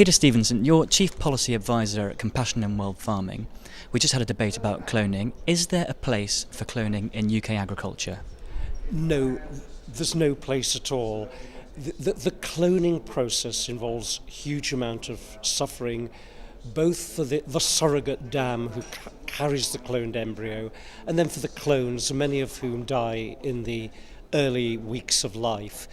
Peter Stevenson, you're Chief Policy Advisor at Compassion in World Farming. We just had a debate about cloning. Is there a place for cloning in UK agriculture? No, there's no place at all. The cloning process involves a huge amount of suffering, both for the surrogate dam who carries the cloned embryo, and then for the clones, many of whom die in the early weeks of life.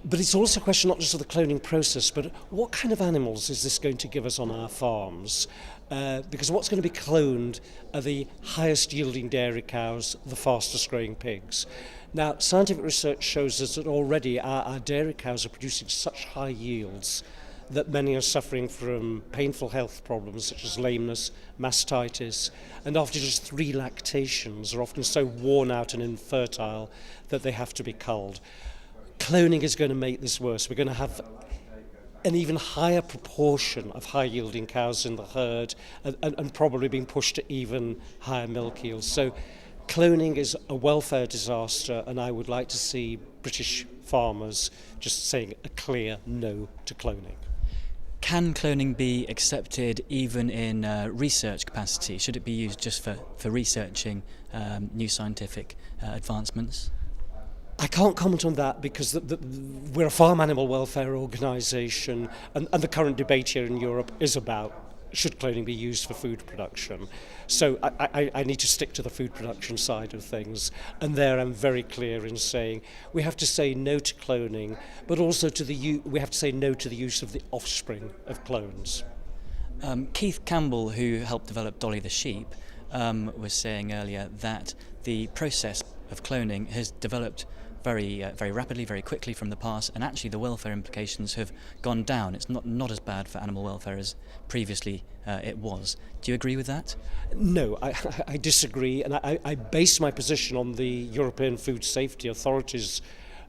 But it's also a question not just of the cloning process, but what kind of animals is this going to give us on our farms? Because what's going to be cloned are the highest yielding dairy cows, the fastest growing pigs. Now, scientific research shows us that already our dairy cows are producing such high yields that many are suffering from painful health problems such as lameness, mastitis, and after just 3 lactations are often so worn out and infertile that they have to be culled. Cloning is going to make this worse. We're going to have an even higher proportion of high-yielding cows in the herd and probably being pushed to even higher milk yields. So cloning is a welfare disaster, and I would like to see British farmers just saying a clear no to cloning. Can cloning be accepted even in research capacity? Should it be used just for researching new scientific advancements? I can't comment on that because we're a farm animal welfare organisation, and the current debate here in Europe is about should cloning be used for food production. So I need to stick to the food production side of things, and there I'm very clear in saying we have to say no to cloning, but also we have to say no to the use of the offspring of clones. Keith Campbell, who helped develop Dolly the sheep, was saying earlier that the process of cloning has developed very rapidly, very quickly from the past, and actually the welfare implications have gone down. It's not as bad for animal welfare as previously it was. Do you agree with that? No, I disagree, and I base my position on the European Food Safety Authority's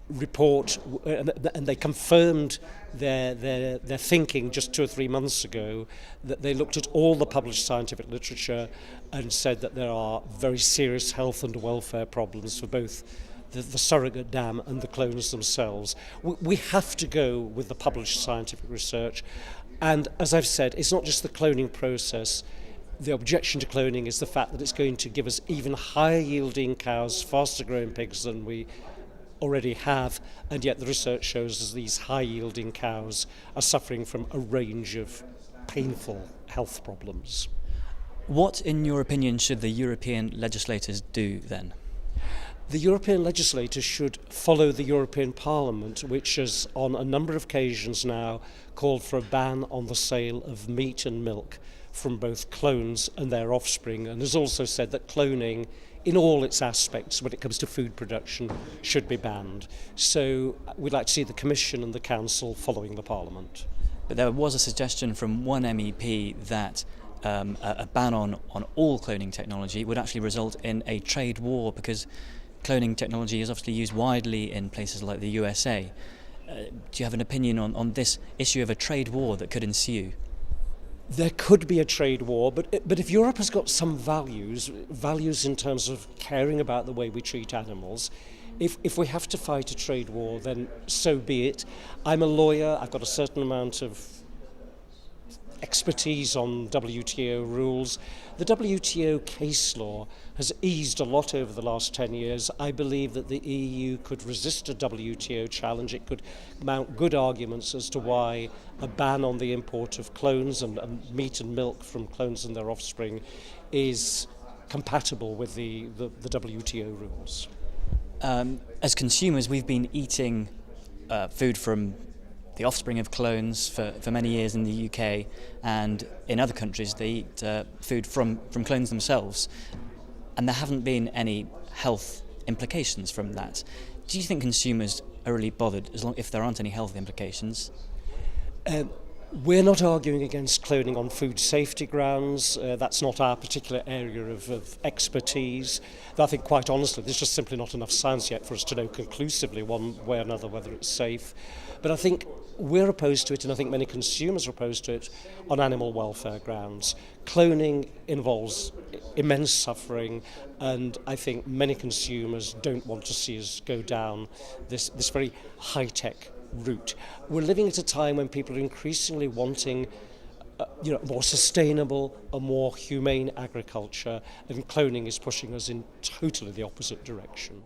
report, and they confirmed their thinking just 2 or 3 months ago, that they looked at all the published scientific literature and said that there are very serious health and welfare problems for both the surrogate dam and the clones themselves. We have to go with the published scientific research, and as I've said, it's not just the cloning process. The objection to cloning is the fact that it's going to give us even higher yielding cows, faster growing pigs than we already have, and yet the research shows us these high yielding cows are suffering from a range of painful health problems. What, in your opinion, should the European legislators do then? The European legislators should follow the European Parliament, which has on a number of occasions now called for a ban on the sale of meat and milk from both clones and their offspring, and has also said that cloning in all its aspects when it comes to food production should be banned. So we'd like to see the Commission and the Council following the Parliament. But there was a suggestion from one MEP that a ban on all cloning technology would actually result in a trade war, because cloning technology is obviously used widely in places like the USA. Do you have an opinion on this issue of a trade war that could ensue? There could be a trade war, but if Europe has got some values in terms of caring about the way we treat animals, if we have to fight a trade war, then so be it. I'm a lawyer, I've got a certain amount of expertise on WTO rules. The WTO case law has eased a lot over the last 10 years. I believe that the EU could resist a WTO challenge. It could mount good arguments as to why a ban on the import of clones and meat and milk from clones and their offspring is compatible with the WTO rules. As consumers, we've been eating food from the offspring of clones for many years in the UK, and in other countries they eat food from clones themselves, and there haven't been any health implications from that. Do you think consumers are really bothered if there aren't any health implications? We're not arguing against cloning on food safety grounds. That's not our particular area of expertise. I think, quite honestly, there's just simply not enough science yet for us to know conclusively one way or another whether it's safe. But I think we're opposed to it, and I think many consumers are opposed to it on animal welfare grounds. Cloning involves immense suffering, and I think many consumers don't want to see us go down this very high-tech route. We're living at a time when people are increasingly wanting more sustainable and more humane agriculture, and cloning is pushing us in totally the opposite direction.